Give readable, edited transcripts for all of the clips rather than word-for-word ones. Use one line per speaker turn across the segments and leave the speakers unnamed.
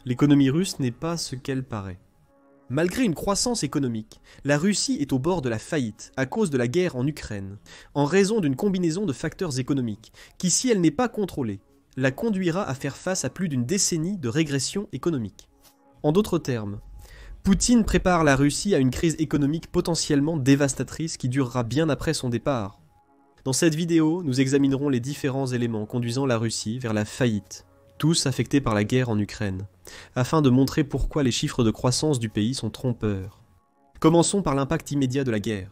l'économie russe n'est pas ce qu'elle paraît. Malgré une croissance économique, la Russie est au bord de la faillite à cause de la guerre en Ukraine, en raison d'une combinaison de facteurs économiques qui, si elle n'est pas contrôlée, la conduira à faire face à plus d'une décennie de régression économique. En d'autres termes, Poutine prépare la Russie à une crise économique potentiellement dévastatrice qui durera bien après son départ. Dans cette vidéo, nous examinerons les différents éléments conduisant la Russie vers la faillite, tous affectés par la guerre en Ukraine, afin de montrer pourquoi les chiffres de croissance du pays sont trompeurs. Commençons par l'impact immédiat de la guerre.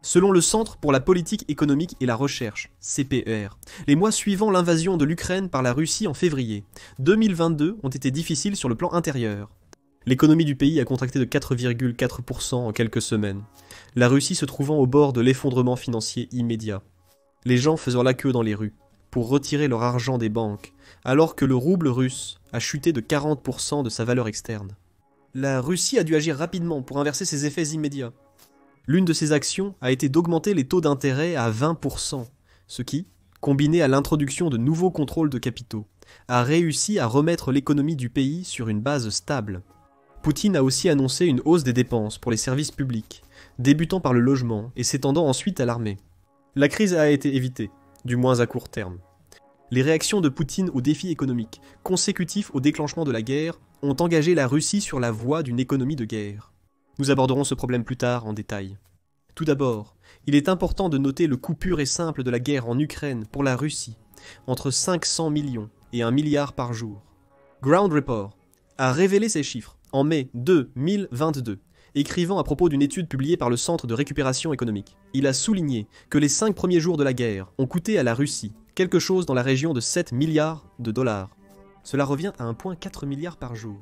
Selon le Centre pour la politique économique et la recherche, CPER, les mois suivant l'invasion de l'Ukraine par la Russie en février 2022 ont été difficiles sur le plan intérieur. L'économie du pays a contracté de 4,4% en quelques semaines, la Russie se trouvant au bord de l'effondrement financier immédiat. Les gens faisant la queue dans les rues pour retirer leur argent des banques, alors que le rouble russe a chuté de 40% de sa valeur externe. La Russie a dû agir rapidement pour inverser ses effets immédiats. L'une de ses actions a été d'augmenter les taux d'intérêt à 20%, ce qui, combiné à l'introduction de nouveaux contrôles de capitaux, a réussi à remettre l'économie du pays sur une base stable. Poutine a aussi annoncé une hausse des dépenses pour les services publics, débutant par le logement et s'étendant ensuite à l'armée. La crise a été évitée, du moins à court terme. Les réactions de Poutine aux défis économiques, consécutifs au déclenchement de la guerre, ont engagé la Russie sur la voie d'une économie de guerre. Nous aborderons ce problème plus tard en détail. Tout d'abord, il est important de noter le coût pur et simple de la guerre en Ukraine pour la Russie, entre 500 millions et 1 milliard par jour. Ground Report a révélé ces chiffres en mai 2022, écrivant à propos d'une étude publiée par le Centre de récupération économique. Il a souligné que les 5 premiers jours de la guerre ont coûté à la Russie quelque chose dans la région de 7 milliards de dollars. Cela revient à 1,4 milliard par jour.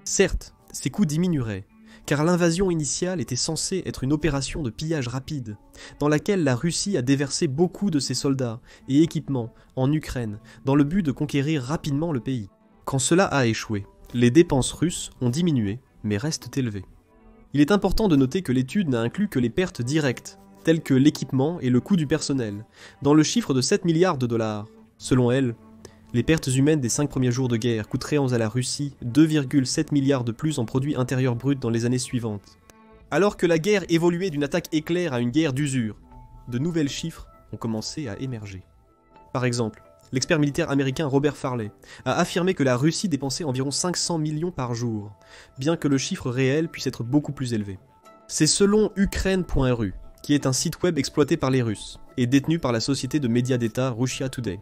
Certes, ces coûts diminueraient, car l'invasion initiale était censée être une opération de pillage rapide, dans laquelle la Russie a déversé beaucoup de ses soldats et équipements en Ukraine, dans le but de conquérir rapidement le pays. Quand cela a échoué, les dépenses russes ont diminué, mais restent élevées. Il est important de noter que l'étude n'a inclus que les pertes directes, telles que l'équipement et le coût du personnel, dans le chiffre de 7 milliards de dollars. Selon elle, les pertes humaines des 5 premiers jours de guerre coûteraient à la Russie 2,7 milliards de plus en produit intérieur brut dans les années suivantes. Alors que la guerre évoluait d'une attaque éclair à une guerre d'usure, de nouvelles chiffres ont commencé à émerger. Par exemple, l'expert militaire américain Robert Farley a affirmé que la Russie dépensait environ 500 millions par jour, bien que le chiffre réel puisse être beaucoup plus élevé. C'est selon Ukraine.ru, qui est un site web exploité par les Russes et détenu par la société de médias d'État Russia Today.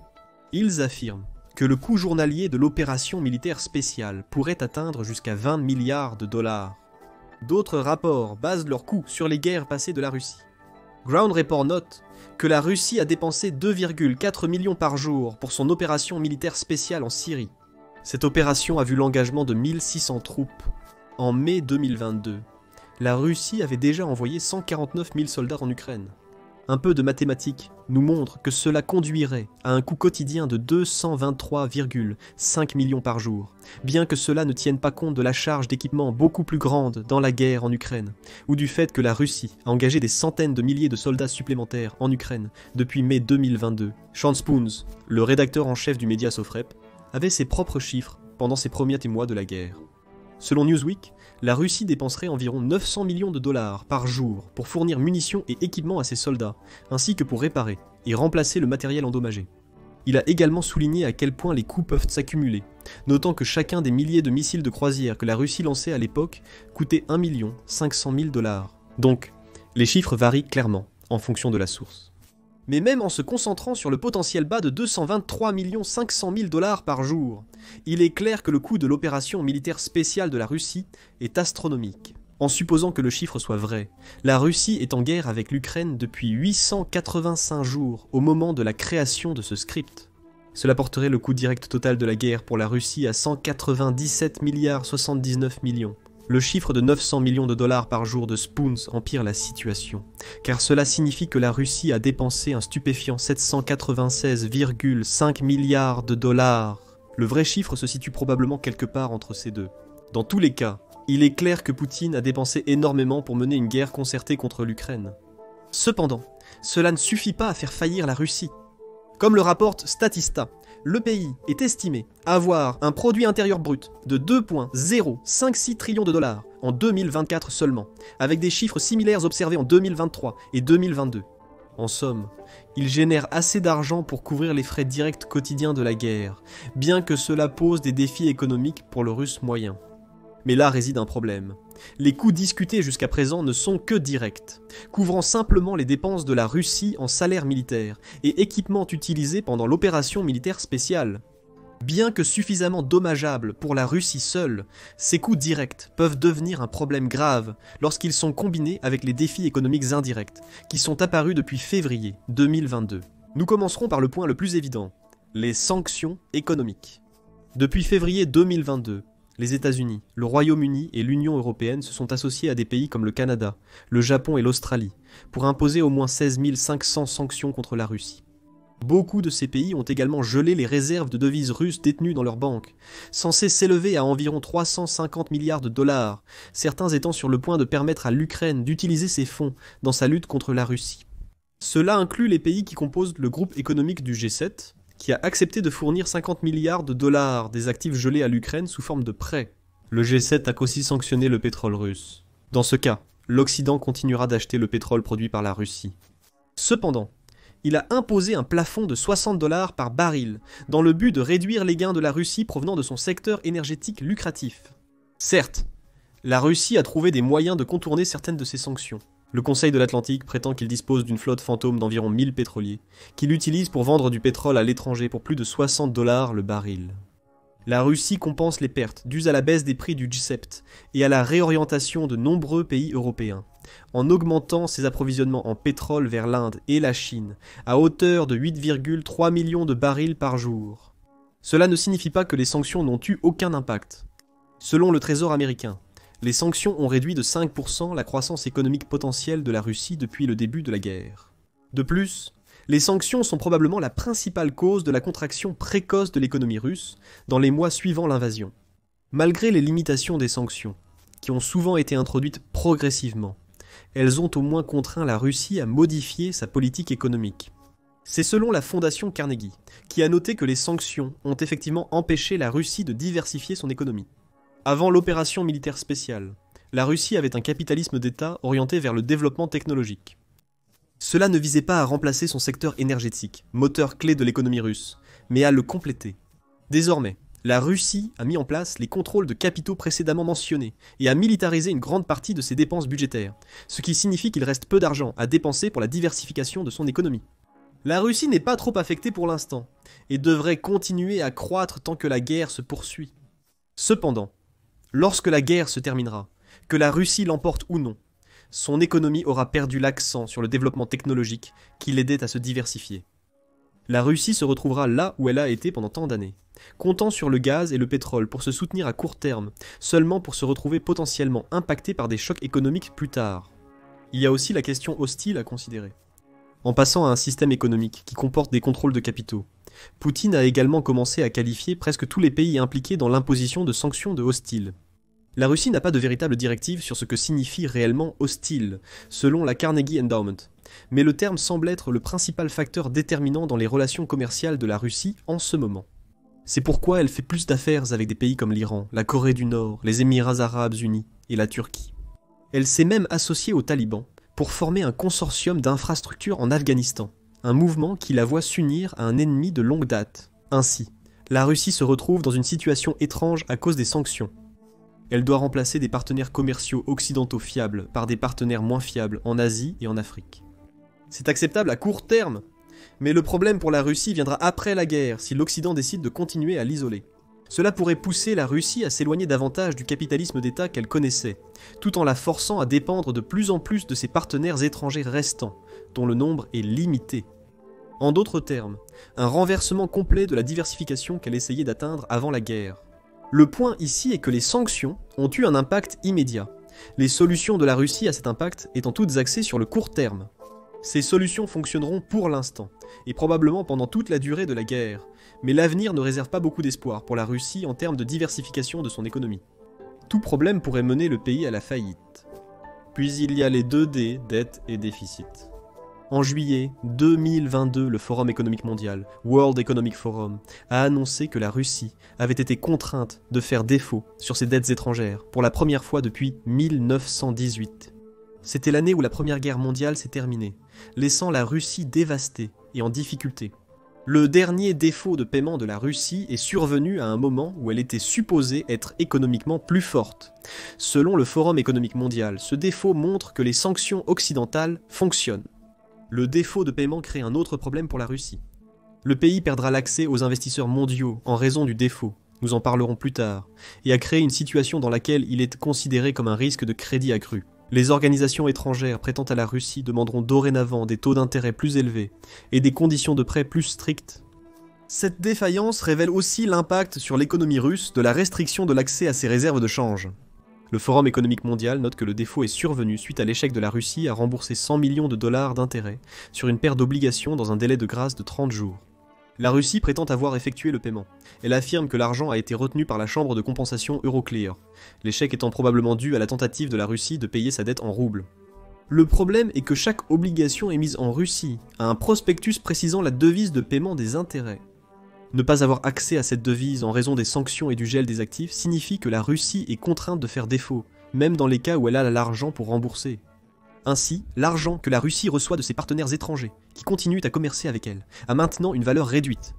Ils affirment que le coût journalier de l'opération militaire spéciale pourrait atteindre jusqu'à 20 milliards de dollars. D'autres rapports basent leurs coûts sur les guerres passées de la Russie. Ground Report note que la Russie a dépensé 2,4 millions par jour pour son opération militaire spéciale en Syrie. Cette opération a vu l'engagement de 1600 troupes. En mai 2022, la Russie avait déjà envoyé 149 000 soldats en Ukraine. Un peu de mathématiques nous montre que cela conduirait à un coût quotidien de 223,5 millions par jour, bien que cela ne tienne pas compte de la charge d'équipement beaucoup plus grande dans la guerre en Ukraine, ou du fait que la Russie a engagé des centaines de milliers de soldats supplémentaires en Ukraine depuis mai 2022. Sean Spoons, le rédacteur en chef du média Sofrep, avait ses propres chiffres pendant ses premiers mois de la guerre. Selon Newsweek, la Russie dépenserait environ 900 millions de dollars par jour pour fournir munitions et équipements à ses soldats, ainsi que pour réparer et remplacer le matériel endommagé. Il a également souligné à quel point les coûts peuvent s'accumuler, notant que chacun des milliers de missiles de croisière que la Russie lançait à l'époque coûtait 1 500 000 dollars. Donc, les chiffres varient clairement, en fonction de la source. Mais même en se concentrant sur le potentiel bas de 223 500 000 dollars par jour, il est clair que le coût de l'opération militaire spéciale de la Russie est astronomique. En supposant que le chiffre soit vrai, la Russie est en guerre avec l'Ukraine depuis 885 jours au moment de la création de ce script. Cela porterait le coût direct total de la guerre pour la Russie à 197,79 milliards. Le chiffre de 900 millions de dollars par jour de Spoons empire la situation, car cela signifie que la Russie a dépensé un stupéfiant 796,5 milliards de dollars. Le vrai chiffre se situe probablement quelque part entre ces deux. Dans tous les cas, il est clair que Poutine a dépensé énormément pour mener une guerre concertée contre l'Ukraine. Cependant, cela ne suffit pas à faire faillir la Russie. Comme le rapporte Statista, Le pays est estimé avoir un produit intérieur brut de 2,056 trillions de dollars en 2024 seulement, avec des chiffres similaires observés en 2023 et 2022. En somme, il génère assez d'argent pour couvrir les frais directs quotidiens de la guerre, bien que cela pose des défis économiques pour le russe moyen. Mais là réside un problème. Les coûts discutés jusqu'à présent ne sont que directs, couvrant simplement les dépenses de la Russie en salaire militaire et équipements utilisés pendant l'opération militaire spéciale. Bien que suffisamment dommageables pour la Russie seule, ces coûts directs peuvent devenir un problème grave lorsqu'ils sont combinés avec les défis économiques indirects qui sont apparus depuis février 2022. Nous commencerons par le point le plus évident, les sanctions économiques. Depuis février 2022, les États-Unis, le Royaume-Uni et l'Union européenne se sont associés à des pays comme le Canada, le Japon et l'Australie pour imposer au moins 16 500 sanctions contre la Russie. Beaucoup de ces pays ont également gelé les réserves de devises russes détenues dans leurs banques, censées s'élever à environ 350 milliards de dollars, certains étant sur le point de permettre à l'Ukraine d'utiliser ces fonds dans sa lutte contre la Russie. Cela inclut les pays qui composent le groupe économique du G7, qui a accepté de fournir 50 milliards de dollars des actifs gelés à l'Ukraine sous forme de prêts. Le G7 a aussi sanctionné le pétrole russe. Dans ce cas, l'Occident continuera d'acheter le pétrole produit par la Russie. Cependant, il a imposé un plafond de 60 dollars par baril, dans le but de réduire les gains de la Russie provenant de son secteur énergétique lucratif. Certes, la Russie a trouvé des moyens de contourner certaines de ces sanctions. Le Conseil de l'Atlantique prétend qu'il dispose d'une flotte fantôme d'environ 1000 pétroliers, qu'il utilise pour vendre du pétrole à l'étranger pour plus de 60 dollars le baril. La Russie compense les pertes dues à la baisse des prix du G7 et à la réorientation de nombreux pays européens, en augmentant ses approvisionnements en pétrole vers l'Inde et la Chine, à hauteur de 8,3 millions de barils par jour. Cela ne signifie pas que les sanctions n'ont eu aucun impact. Selon le Trésor américain, les sanctions ont réduit de 5% la croissance économique potentielle de la Russie depuis le début de la guerre. De plus, les sanctions sont probablement la principale cause de la contraction précoce de l'économie russe dans les mois suivant l'invasion. Malgré les limitations des sanctions, qui ont souvent été introduites progressivement, elles ont au moins contraint la Russie à modifier sa politique économique. C'est selon la fondation Carnegie, qui a noté que les sanctions ont effectivement empêché la Russie de diversifier son économie. Avant l'opération militaire spéciale, la Russie avait un capitalisme d'État orienté vers le développement technologique. Cela ne visait pas à remplacer son secteur énergétique, moteur clé de l'économie russe, mais à le compléter. Désormais, la Russie a mis en place les contrôles de capitaux précédemment mentionnés et a militarisé une grande partie de ses dépenses budgétaires, ce qui signifie qu'il reste peu d'argent à dépenser pour la diversification de son économie. La Russie n'est pas trop affectée pour l'instant, et devrait continuer à croître tant que la guerre se poursuit. Cependant, lorsque la guerre se terminera, que la Russie l'emporte ou non, son économie aura perdu l'accent sur le développement technologique qui l'aidait à se diversifier. La Russie se retrouvera là où elle a été pendant tant d'années, comptant sur le gaz et le pétrole pour se soutenir à court terme, seulement pour se retrouver potentiellement impactée par des chocs économiques plus tard. Il y a aussi la question hostile à considérer. En passant à un système économique qui comporte des contrôles de capitaux, Poutine a également commencé à qualifier presque tous les pays impliqués dans l'imposition de sanctions de hostiles. La Russie n'a pas de véritable directive sur ce que signifie réellement hostile, selon la Carnegie Endowment, mais le terme semble être le principal facteur déterminant dans les relations commerciales de la Russie en ce moment. C'est pourquoi elle fait plus d'affaires avec des pays comme l'Iran, la Corée du Nord, les Émirats arabes unis et la Turquie. Elle s'est même associée aux talibans pour former un consortium d'infrastructures en Afghanistan, un mouvement qui la voit s'unir à un ennemi de longue date. Ainsi, la Russie se retrouve dans une situation étrange à cause des sanctions. Elle doit remplacer des partenaires commerciaux occidentaux fiables par des partenaires moins fiables en Asie et en Afrique. C'est acceptable à court terme, mais le problème pour la Russie viendra après la guerre si l'Occident décide de continuer à l'isoler. Cela pourrait pousser la Russie à s'éloigner davantage du capitalisme d'État qu'elle connaissait, tout en la forçant à dépendre de plus en plus de ses partenaires étrangers restants, dont le nombre est limité. En d'autres termes, un renversement complet de la diversification qu'elle essayait d'atteindre avant la guerre. Le point ici est que les sanctions ont eu un impact immédiat, les solutions de la Russie à cet impact étant toutes axées sur le court terme. Ces solutions fonctionneront pour l'instant, et probablement pendant toute la durée de la guerre, mais l'avenir ne réserve pas beaucoup d'espoir pour la Russie en termes de diversification de son économie. Tout problème pourrait mener le pays à la faillite. Puis il y a les 2D, dette et déficit. En juillet 2022, le Forum économique mondial, World Economic Forum, a annoncé que la Russie avait été contrainte de faire défaut sur ses dettes étrangères pour la première fois depuis 1918. C'était l'année où la Première Guerre mondiale s'est terminée, laissant la Russie dévastée et en difficulté. Le dernier défaut de paiement de la Russie est survenu à un moment où elle était supposée être économiquement plus forte. Selon le Forum économique mondial, ce défaut montre que les sanctions occidentales fonctionnent. Le défaut de paiement crée un autre problème pour la Russie. Le pays perdra l'accès aux investisseurs mondiaux en raison du défaut, nous en parlerons plus tard, et a créé une situation dans laquelle il est considéré comme un risque de crédit accru. Les organisations étrangères prêtant à la Russie demanderont dorénavant des taux d'intérêt plus élevés et des conditions de prêt plus strictes. Cette défaillance révèle aussi l'impact sur l'économie russe de la restriction de l'accès à ses réserves de change. Le Forum économique mondial note que le défaut est survenu suite à l'échec de la Russie à rembourser 100 millions de dollars d'intérêts sur une paire d'obligations dans un délai de grâce de 30 jours. La Russie prétend avoir effectué le paiement. Elle affirme que l'argent a été retenu par la chambre de compensation Euroclear, l'échec étant probablement dû à la tentative de la Russie de payer sa dette en roubles. Le problème est que chaque obligation émise en Russie a un prospectus précisant la devise de paiement des intérêts. Ne pas avoir accès à cette devise en raison des sanctions et du gel des actifs signifie que la Russie est contrainte de faire défaut, même dans les cas où elle a l'argent pour rembourser. Ainsi, l'argent que la Russie reçoit de ses partenaires étrangers, qui continuent à commercer avec elle, a maintenant une valeur réduite.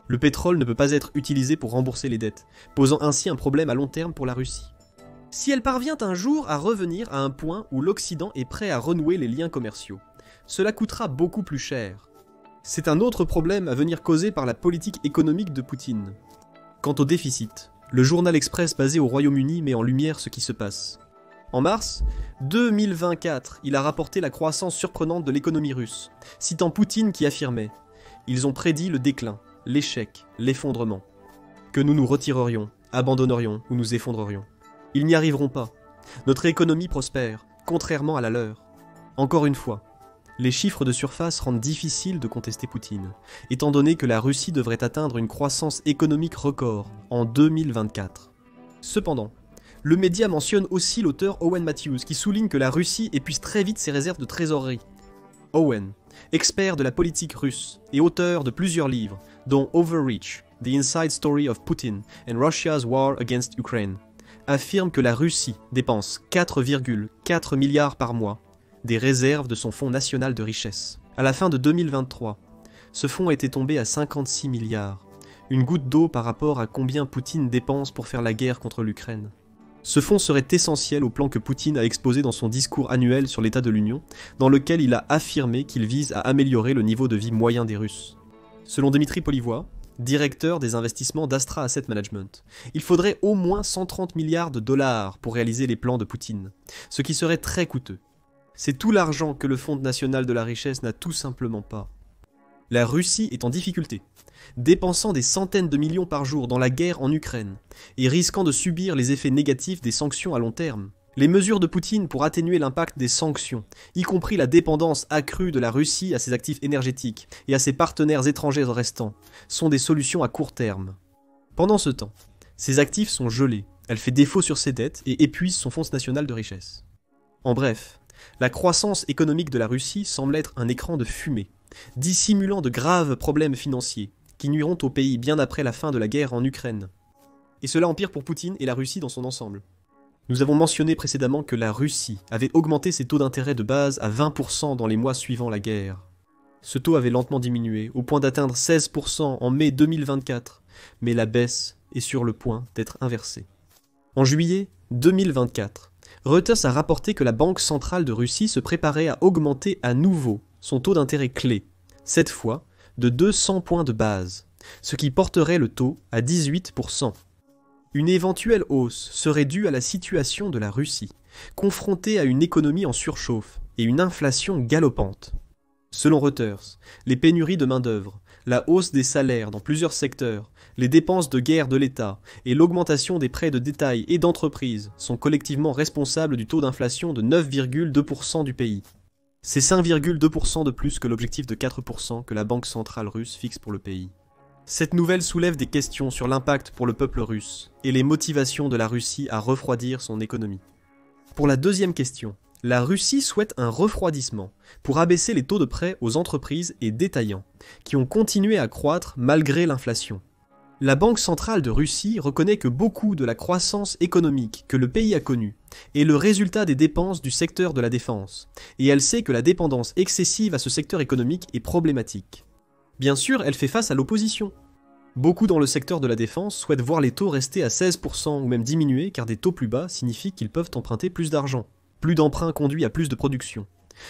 Le pétrole ne peut pas être utilisé pour rembourser les dettes, posant ainsi un problème à long terme pour la Russie. Si elle parvient un jour à revenir à un point où l'Occident est prêt à renouer les liens commerciaux, cela coûtera beaucoup plus cher. C'est un autre problème à venir causer par la politique économique de Poutine. Quant au déficit, le journal Express basé au Royaume-Uni met en lumière ce qui se passe. En mars 2024, il a rapporté la croissance surprenante de l'économie russe, citant Poutine qui affirmait « Ils ont prédit le déclin, l'échec, l'effondrement. Que nous nous retirerions, abandonnerions ou nous effondrerions. Ils n'y arriveront pas. Notre économie prospère, contrairement à la leur. Encore une fois, les chiffres de surface rendent difficile de contester Poutine, étant donné que la Russie devrait atteindre une croissance économique record en 2024. Cependant, le média mentionne aussi l'auteur Owen Matthews qui souligne que la Russie épuise très vite ses réserves de trésorerie. Owen, expert de la politique russe et auteur de plusieurs livres, dont Overreach, The Inside Story of Putin and Russia's War Against Ukraine, affirme que la Russie dépense 4,4 milliards par mois des réserves de son fonds national de richesse. À la fin de 2023, ce fonds était tombé à 56 milliards, une goutte d'eau par rapport à combien Poutine dépense pour faire la guerre contre l'Ukraine. Ce fonds serait essentiel au plan que Poutine a exposé dans son discours annuel sur l'état de l'Union, dans lequel il a affirmé qu'il vise à améliorer le niveau de vie moyen des Russes. Selon Dmitry Polivoy, directeur des investissements d'Astra Asset Management, il faudrait au moins 130 milliards de dollars pour réaliser les plans de Poutine, ce qui serait très coûteux. C'est tout l'argent que le Fonds national de la richesse n'a tout simplement pas. La Russie est en difficulté, dépensant des centaines de millions par jour dans la guerre en Ukraine, et risquant de subir les effets négatifs des sanctions à long terme. Les mesures de Poutine pour atténuer l'impact des sanctions, y compris la dépendance accrue de la Russie à ses actifs énergétiques et à ses partenaires étrangers restants, sont des solutions à court terme. Pendant ce temps, ses actifs sont gelés, elle fait défaut sur ses dettes et épuise son fonds national de richesse. En bref, la croissance économique de la Russie semble être un écran de fumée, dissimulant de graves problèmes financiers, qui nuiront au pays bien après la fin de la guerre en Ukraine. Et cela empire pour Poutine et la Russie dans son ensemble. Nous avons mentionné précédemment que la Russie avait augmenté ses taux d'intérêt de base à 20% dans les mois suivant la guerre. Ce taux avait lentement diminué, au point d'atteindre 16% en mai 2024, mais la baisse est sur le point d'être inversée. En juillet 2024, Reuters a rapporté que la Banque centrale de Russie se préparait à augmenter à nouveau son taux d'intérêt clé, cette fois de 200 points de base, ce qui porterait le taux à 18%. Une éventuelle hausse serait due à la situation de la Russie, confrontée à une économie en surchauffe et une inflation galopante. Selon Reuters, les pénuries de main-d'œuvre, la hausse des salaires dans plusieurs secteurs, les dépenses de guerre de l'État et l'augmentation des prêts de détail et d'entreprise sont collectivement responsables du taux d'inflation de 9,2% du pays. C'est 5,2% de plus que l'objectif de 4% que la Banque centrale russe fixe pour le pays. Cette nouvelle soulève des questions sur l'impact pour le peuple russe et les motivations de la Russie à refroidir son économie. Pour la deuxième question, La Russie souhaite un refroidissement pour abaisser les taux de prêt aux entreprises et détaillants, qui ont continué à croître malgré l'inflation. La Banque centrale de Russie reconnaît que beaucoup de la croissance économique que le pays a connue est le résultat des dépenses du secteur de la défense, et elle sait que la dépendance excessive à ce secteur économique est problématique. Bien sûr, elle fait face à l'opposition. Beaucoup dans le secteur de la défense souhaitent voir les taux rester à 16% ou même diminuer car des taux plus bas signifient qu'ils peuvent emprunter plus d'argent. Plus d'emprunts conduit à plus de production.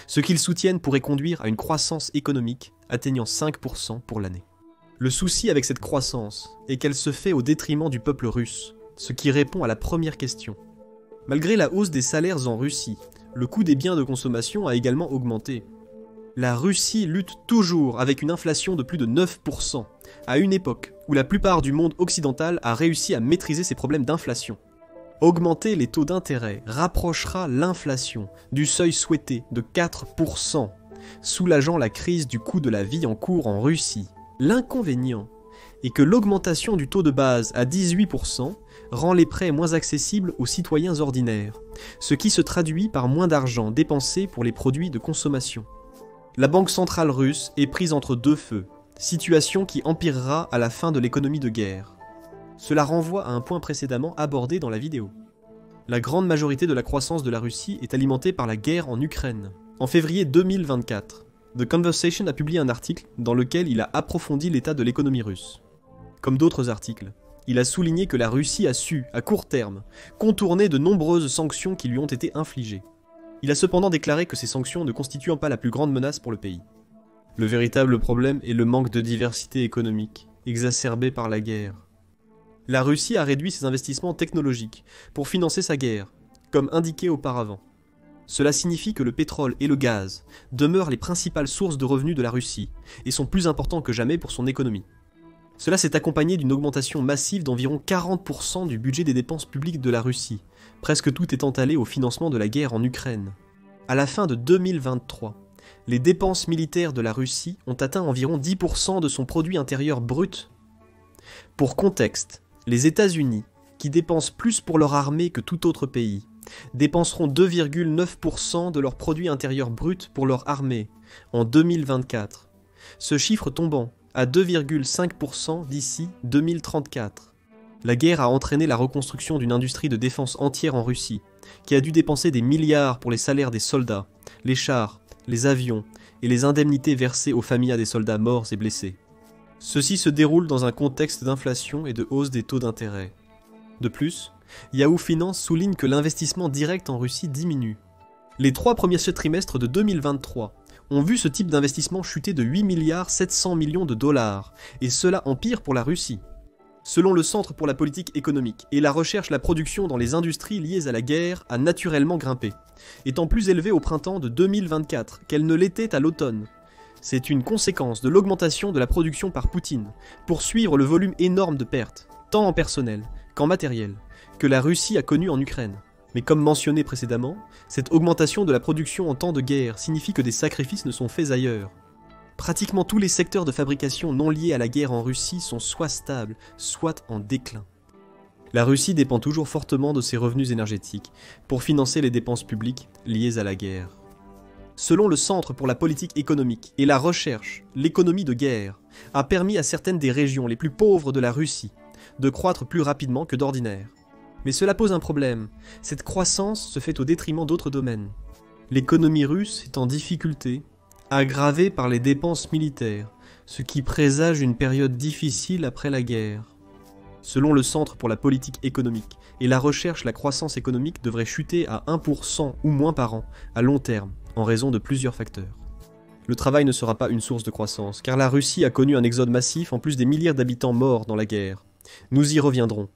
Ce qu'ils soutiennent pourrait conduire à une croissance économique atteignant 5% pour l'année. Le souci avec cette croissance est qu'elle se fait au détriment du peuple russe, ce qui répond à la première question. Malgré la hausse des salaires en Russie, le coût des biens de consommation a également augmenté. La Russie lutte toujours avec une inflation de plus de 9%, à une époque où la plupart du monde occidental a réussi à maîtriser ses problèmes d'inflation. Augmenter les taux d'intérêt rapprochera l'inflation du seuil souhaité de 4%, soulageant la crise du coût de la vie en cours en Russie. L'inconvénient est que l'augmentation du taux de base à 18% rend les prêts moins accessibles aux citoyens ordinaires, ce qui se traduit par moins d'argent dépensé pour les produits de consommation. La Banque centrale russe est prise entre deux feux, situation qui empirera à la fin de l'économie de guerre. Cela renvoie à un point précédemment abordé dans la vidéo. La grande majorité de la croissance de la Russie est alimentée par la guerre en Ukraine. En février 2024, The Conversation a publié un article dans lequel il a approfondi l'état de l'économie russe. Comme d'autres articles, il a souligné que la Russie a su, à court terme, contourner de nombreuses sanctions qui lui ont été infligées. Il a cependant déclaré que ces sanctions ne constituant pas la plus grande menace pour le pays. Le véritable problème est le manque de diversité économique, exacerbé par la guerre. La Russie a réduit ses investissements technologiques pour financer sa guerre, comme indiqué auparavant. Cela signifie que le pétrole et le gaz demeurent les principales sources de revenus de la Russie et sont plus importants que jamais pour son économie. Cela s'est accompagné d'une augmentation massive d'environ 40% du budget des dépenses publiques de la Russie, presque tout étant allé au financement de la guerre en Ukraine. À la fin de 2023, les dépenses militaires de la Russie ont atteint environ 10% de son produit intérieur brut. Pour contexte, les États-Unis, qui dépensent plus pour leur armée que tout autre pays, dépenseront 2,9% de leur produit intérieur brut pour leur armée en 2024, ce chiffre tombant à 2,5% d'ici 2034. La guerre a entraîné la reconstruction d'une industrie de défense entière en Russie, qui a dû dépenser des milliards pour les salaires des soldats, les chars, les avions et les indemnités versées aux familles des soldats morts et blessés. Ceci se déroule dans un contexte d'inflation et de hausse des taux d'intérêt. De plus, Yahoo Finance souligne que l'investissement direct en Russie diminue. Les 3 premiers trimestres de 2023 ont vu ce type d'investissement chuter de 8,7 milliards de dollars, et cela empire pour la Russie. Selon le Centre pour la politique économique et la recherche, la production dans les industries liées à la guerre a naturellement grimpé, étant plus élevée au printemps de 2024 qu'elle ne l'était à l'automne. C'est une conséquence de l'augmentation de la production par Poutine, pour suivre le volume énorme de pertes, tant en personnel qu'en matériel, que la Russie a connu en Ukraine. Mais comme mentionné précédemment, cette augmentation de la production en temps de guerre signifie que des sacrifices ne sont faits ailleurs. Pratiquement tous les secteurs de fabrication non liés à la guerre en Russie sont soit stables, soit en déclin. La Russie dépend toujours fortement de ses revenus énergétiques pour financer les dépenses publiques liées à la guerre. Selon le Centre pour la politique économique et la recherche, l'économie de guerre a permis à certaines des régions les plus pauvres de la Russie de croître plus rapidement que d'ordinaire. Mais cela pose un problème, cette croissance se fait au détriment d'autres domaines. L'économie russe est en difficulté, aggravée par les dépenses militaires, ce qui présage une période difficile après la guerre. Selon le Centre pour la politique économique et la recherche, la croissance économique devrait chuter à 1% ou moins par an, à long terme, en raison de plusieurs facteurs. Le travail ne sera pas une source de croissance, car la Russie a connu un exode massif en plus des milliers d'habitants morts dans la guerre. Nous y reviendrons.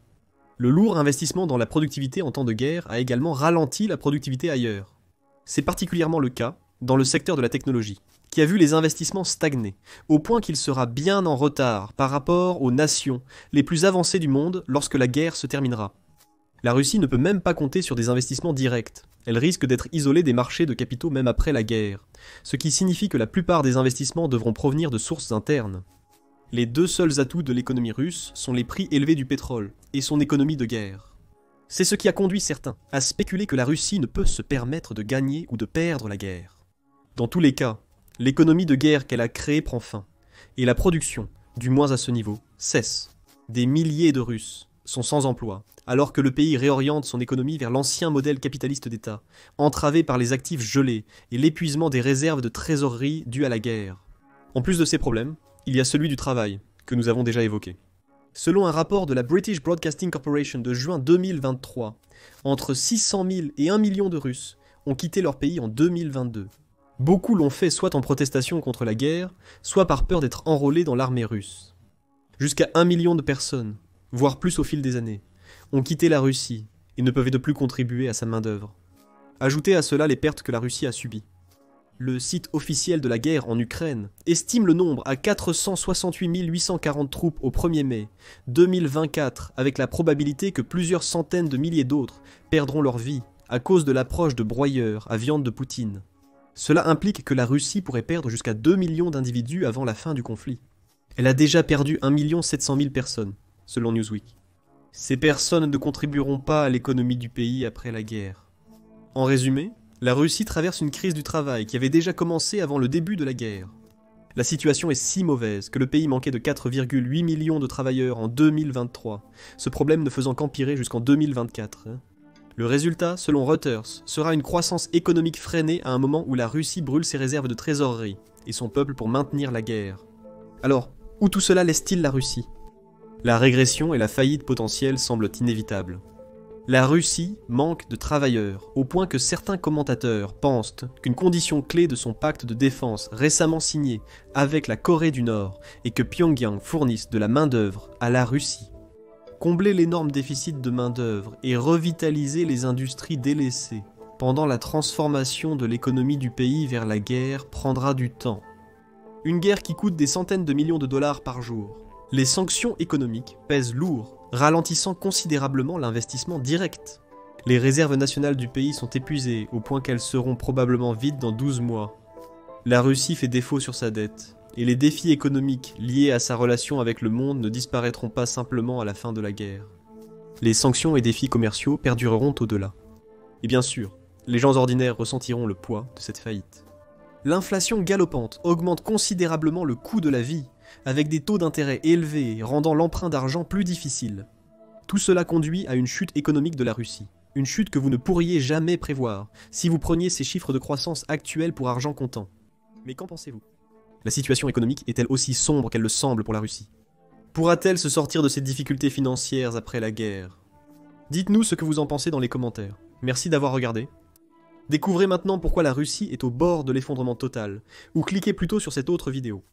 Le lourd investissement dans la productivité en temps de guerre a également ralenti la productivité ailleurs. C'est particulièrement le cas dans le secteur de la technologie, qui a vu les investissements stagner, au point qu'il sera bien en retard par rapport aux nations les plus avancées du monde lorsque la guerre se terminera. La Russie ne peut même pas compter sur des investissements directs. Elle risque d'être isolée des marchés de capitaux même après la guerre, ce qui signifie que la plupart des investissements devront provenir de sources internes. Les deux seuls atouts de l'économie russe sont les prix élevés du pétrole et son économie de guerre. C'est ce qui a conduit certains à spéculer que la Russie ne peut se permettre de gagner ou de perdre la guerre. Dans tous les cas, l'économie de guerre qu'elle a créée prend fin, et la production, du moins à ce niveau, cesse. Des milliers de Russes sont sans emploi, alors que le pays réoriente son économie vers l'ancien modèle capitaliste d'État, entravé par les actifs gelés et l'épuisement des réserves de trésorerie dues à la guerre. En plus de ces problèmes, il y a celui du travail, que nous avons déjà évoqué. Selon un rapport de la British Broadcasting Corporation de juin 2023, entre 600 000 et 1 million de Russes ont quitté leur pays en 2022. Beaucoup l'ont fait soit en protestation contre la guerre, soit par peur d'être enrôlés dans l'armée russe. Jusqu'à 1 million de personnes, voire plus au fil des années, ont quitté la Russie et ne peuvent de plus contribuer à sa main-d'œuvre. Ajoutez à cela les pertes que la Russie a subies. Le site officiel de la guerre en Ukraine estime le nombre à 468 840 troupes au 1er mai 2024, avec la probabilité que plusieurs centaines de milliers d'autres perdront leur vie à cause de l'approche de broyeurs à viande de Poutine. Cela implique que la Russie pourrait perdre jusqu'à 2 millions d'individus avant la fin du conflit. Elle a déjà perdu 1 700 000 personnes, selon Newsweek. Ces personnes ne contribueront pas à l'économie du pays après la guerre. En résumé, la Russie traverse une crise du travail qui avait déjà commencé avant le début de la guerre. La situation est si mauvaise que le pays manquait de 4,8 millions de travailleurs en 2023, ce problème ne faisant qu'empirer jusqu'en 2024. Le résultat, selon Reuters, sera une croissance économique freinée à un moment où la Russie brûle ses réserves de trésorerie et son peuple pour maintenir la guerre. Alors, où tout cela laisse-t-il la Russie ? La régression et la faillite potentielle semblent inévitables. La Russie manque de travailleurs, au point que certains commentateurs pensent qu'une condition clé de son pacte de défense récemment signé avec la Corée du Nord est que Pyongyang fournisse de la main-d'œuvre à la Russie. Combler l'énorme déficit de main-d'œuvre et revitaliser les industries délaissées pendant la transformation de l'économie du pays vers la guerre prendra du temps. Une guerre qui coûte des centaines de millions de dollars par jour. Les sanctions économiques pèsent lourd, ralentissant considérablement l'investissement direct. Les réserves nationales du pays sont épuisées, au point qu'elles seront probablement vides dans 12 mois. La Russie fait défaut sur sa dette, et les défis économiques liés à sa relation avec le monde ne disparaîtront pas simplement à la fin de la guerre. Les sanctions et défis commerciaux perdureront au-delà. Et bien sûr, les gens ordinaires ressentiront le poids de cette faillite. L'inflation galopante augmente considérablement le coût de la vie, avec des taux d'intérêt élevés rendant l'emprunt d'argent plus difficile. Tout cela conduit à une chute économique de la Russie, une chute que vous ne pourriez jamais prévoir si vous preniez ces chiffres de croissance actuels pour argent comptant. Mais qu'en pensez-vous ? La situation économique est-elle aussi sombre qu'elle le semble pour la Russie ? Pourra-t-elle se sortir de ses difficultés financières après la guerre ? Dites-nous ce que vous en pensez dans les commentaires. Merci d'avoir regardé. Découvrez maintenant pourquoi la Russie est au bord de l'effondrement total, ou cliquez plutôt sur cette autre vidéo.